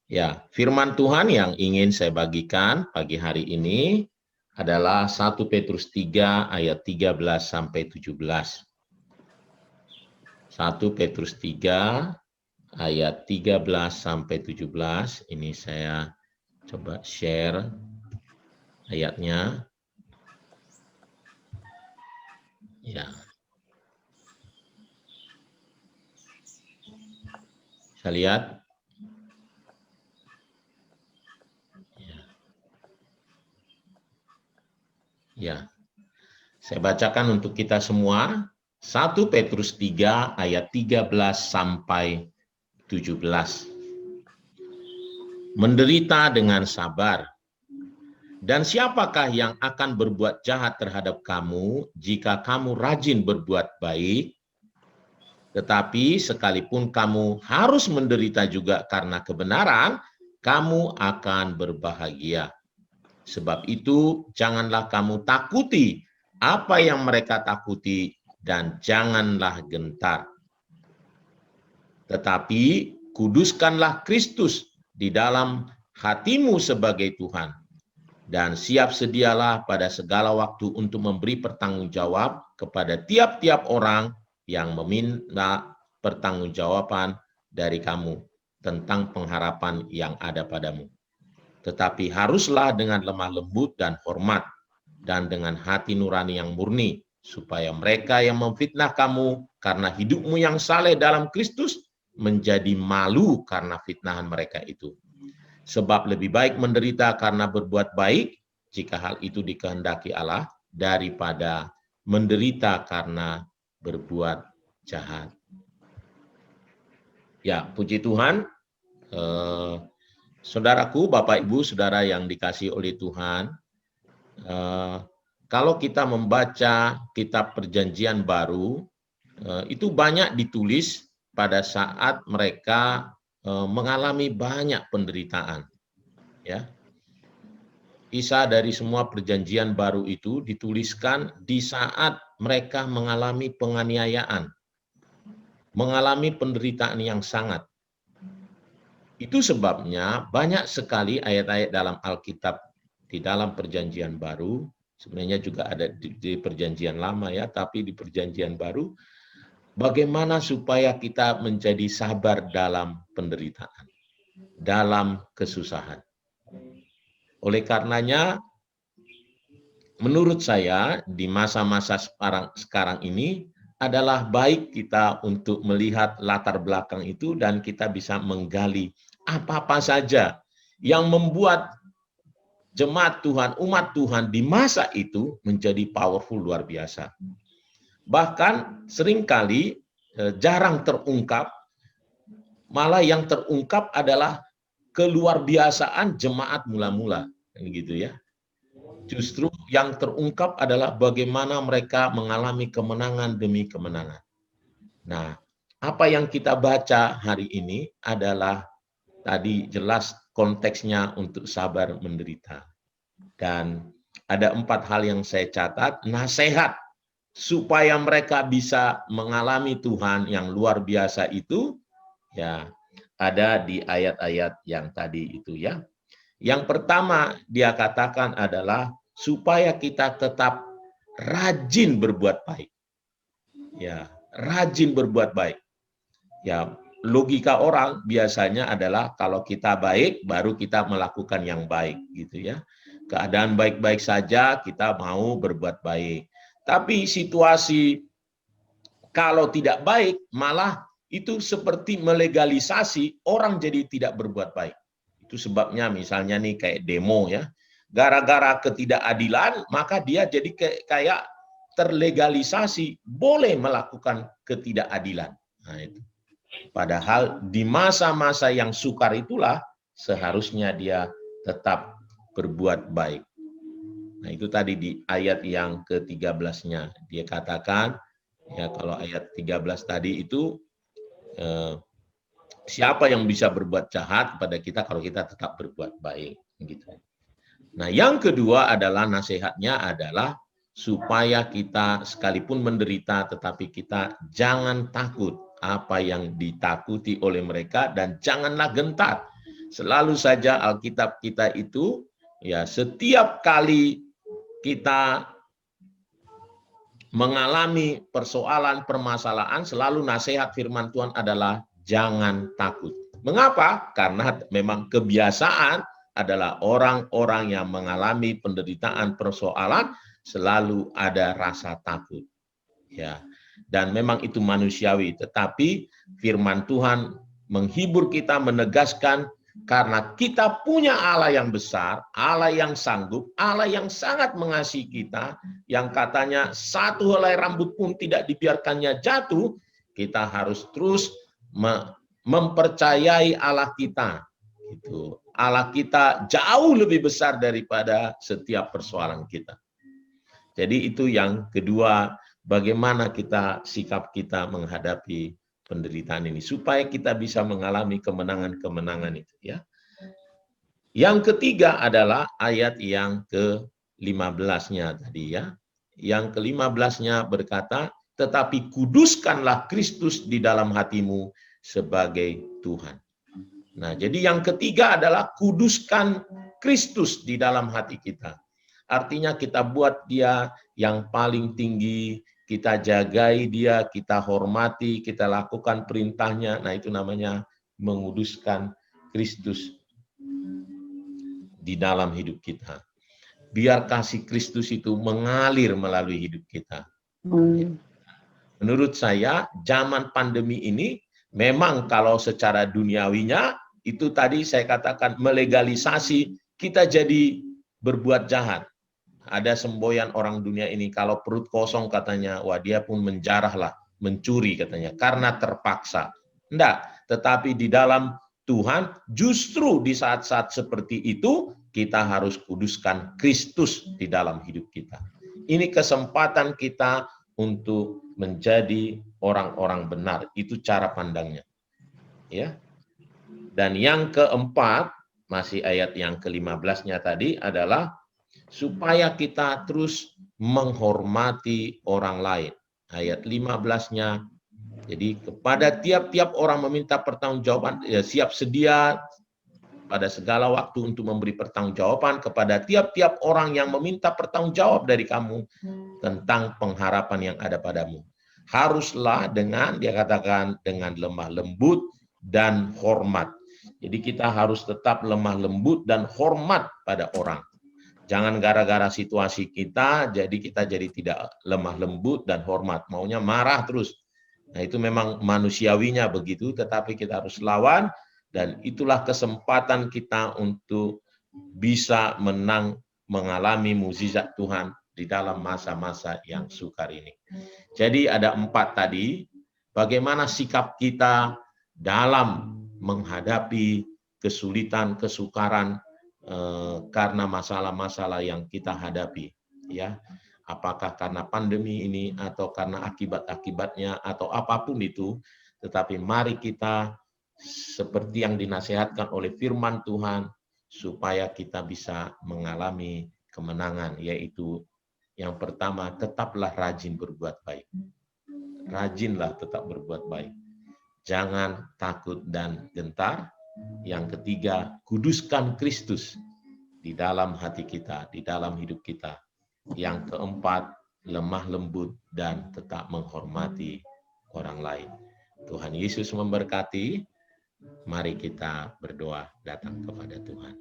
Ya, firman Tuhan yang ingin saya bagikan pagi hari ini adalah 1 Petrus 3 ayat 13 sampai 17. 1 Petrus 3 ayat 13 sampai 17. Ini saya coba share ayatnya. Ya. Saya lihat. Ya. Saya bacakan untuk kita semua. 1 Petrus 3 ayat 13 sampai 17. Menderita dengan sabar. Dan siapakah yang akan berbuat jahat terhadap kamu jika kamu rajin berbuat baik? Tetapi sekalipun kamu harus menderita juga karena kebenaran, kamu akan berbahagia. Sebab itu janganlah kamu takuti apa yang mereka takuti dan janganlah gentar. Tetapi kuduskanlah Kristus di dalam hatimu sebagai Tuhan. Dan siap sedialah pada segala waktu untuk memberi pertanggungjawab kepada tiap-tiap orang yang meminta pertanggungjawaban dari kamu tentang pengharapan yang ada padamu. Tetapi haruslah dengan lemah lembut dan hormat, dan dengan hati nurani yang murni, supaya mereka yang memfitnah kamu karena hidupmu yang saleh dalam Kristus menjadi malu karena fitnahan mereka itu. Sebab lebih baik menderita karena berbuat baik, jika hal itu dikehendaki Allah, daripada menderita karena berbuat jahat. Ya, puji Tuhan. Saudaraku, Bapak Ibu, saudara yang dikasihi oleh Tuhan, kalau kita membaca kitab Perjanjian Baru, itu banyak ditulis pada saat mereka mengalami banyak penderitaan. Ya, kisah dari semua Perjanjian Baru itu dituliskan di saat mereka mengalami penganiayaan, mengalami penderitaan yang sangat. Itu sebabnya banyak sekali ayat-ayat dalam Alkitab di dalam Perjanjian Baru, sebenarnya juga ada di Perjanjian Lama ya, tapi di Perjanjian Baru, bagaimana supaya kita menjadi sabar dalam penderitaan, dalam kesusahan. Oleh karenanya, menurut saya di masa-masa sekarang ini adalah baik kita untuk melihat latar belakang itu dan kita bisa menggali apa-apa saja yang membuat jemaat Tuhan, umat Tuhan di masa itu menjadi powerful luar biasa. Bahkan seringkali jarang terungkap, malah yang terungkap adalah keluar biasaan jemaat mula-mula, gitu ya. Justru yang terungkap adalah bagaimana mereka mengalami kemenangan demi kemenangan. Nah, apa yang kita baca hari ini adalah tadi jelas konteksnya untuk sabar menderita. Dan ada 4 hal yang saya catat, nasihat supaya mereka bisa mengalami Tuhan yang luar biasa itu, ya ada di ayat-ayat yang tadi itu ya. Yang pertama dia katakan adalah supaya kita tetap rajin berbuat baik. Ya, rajin berbuat baik. Ya, logika orang biasanya adalah kalau kita baik baru kita melakukan yang baik gitu ya. Keadaan baik-baik saja kita mau berbuat baik. Tapi situasi kalau tidak baik malah itu seperti melegalisasi orang jadi tidak berbuat baik. Itu sebabnya misalnya nih kayak demo ya. Gara-gara ketidakadilan maka dia jadi kayak terlegalisasi boleh melakukan ketidakadilan. Nah itu. Padahal di masa-masa yang sukar itulah seharusnya dia tetap berbuat baik. Nah itu tadi di ayat yang ke-13-nya. Dia katakan, ya kalau ayat 13 tadi itu, siapa yang bisa berbuat jahat kepada kita kalau kita tetap berbuat baik. Gitu. Nah yang kedua adalah nasihatnya adalah supaya kita sekalipun menderita tetapi kita jangan takut apa yang ditakuti oleh mereka dan janganlah gentar. Selalu saja Alkitab kita itu, ya, setiap kali kita mengalami persoalan, permasalahan, selalu nasihat firman Tuhan adalah jangan takut. Mengapa? Karena memang kebiasaan adalah orang-orang yang mengalami penderitaan, persoalan, selalu ada rasa takut. Ya, dan memang itu manusiawi, tetapi firman Tuhan menghibur kita, menegaskan, karena kita punya Allah yang besar, Allah yang sanggup, Allah yang sangat mengasihi kita, yang katanya satu helai rambut pun tidak dibiarkannya jatuh, kita harus terus mempercayai Allah kita. Gitu. Allah kita jauh lebih besar daripada setiap persoalan kita. Jadi itu yang kedua, bagaimana sikap kita menghadapi penderitaan ini supaya kita bisa mengalami kemenangan-kemenangan itu, ya. Yang ketiga adalah ayat yang ke-15-nya tadi, ya. Yang ke-15-nya berkata, tetapi kuduskanlah Kristus di dalam hatimu sebagai Tuhan. Nah, jadi yang ketiga adalah kuduskan Kristus di dalam hati kita. Artinya kita buat dia yang paling tinggi, kita jagai dia, kita hormati, kita lakukan perintahnya. Nah, itu namanya menguduskan Kristus di dalam hidup kita. Biar kasih Kristus itu mengalir melalui hidup kita. Menurut saya, zaman pandemi ini, memang kalau secara duniawinya, itu tadi saya katakan melegalisasi, kita jadi berbuat jahat. Ada semboyan orang dunia ini, kalau perut kosong katanya, wah dia pun menjarahlah, mencuri katanya, karena terpaksa. Enggak, tetapi di dalam Tuhan, justru di saat-saat seperti itu, kita harus kuduskan Kristus di dalam hidup kita. Ini kesempatan kita untuk menjadi orang-orang benar. Itu cara pandangnya. Ya. Dan yang keempat, masih ayat yang ke-15-nya tadi adalah supaya kita terus menghormati orang lain. Ayat 15-nya, jadi kepada tiap-tiap orang meminta pertanggungjawaban, ya, siap sedia pada segala waktu untuk memberi pertanggungjawaban kepada tiap-tiap orang yang meminta pertanggungjawab dari kamu tentang pengharapan yang ada padamu. Haruslah dengan, dia katakan, dengan lemah lembut dan hormat. Jadi kita harus tetap lemah lembut dan hormat pada orang. Jangan gara-gara situasi kita, jadi kita jadi tidak lemah lembut dan hormat. Maunya marah terus. Nah, itu memang manusiawinya begitu, tetapi kita harus lawan, dan itulah kesempatan kita untuk bisa mengalami mukjizat Tuhan di dalam masa-masa yang sukar ini. Jadi ada 4 tadi, bagaimana sikap kita dalam menghadapi kesulitan, kesukaran, karena masalah-masalah yang kita hadapi, ya, apakah karena pandemi ini atau karena akibat-akibatnya atau apapun itu, tetapi mari kita seperti yang dinasihatkan oleh firman Tuhan supaya kita bisa mengalami kemenangan, yaitu yang pertama, tetaplah rajin berbuat baik. Rajinlah tetap berbuat baik. Jangan takut dan gentar. Yang ketiga, kuduskan Kristus di dalam hati kita, di dalam hidup kita. Yang keempat, lemah lembut dan tetap menghormati orang lain. Tuhan Yesus memberkati. Mari kita berdoa datang kepada Tuhan.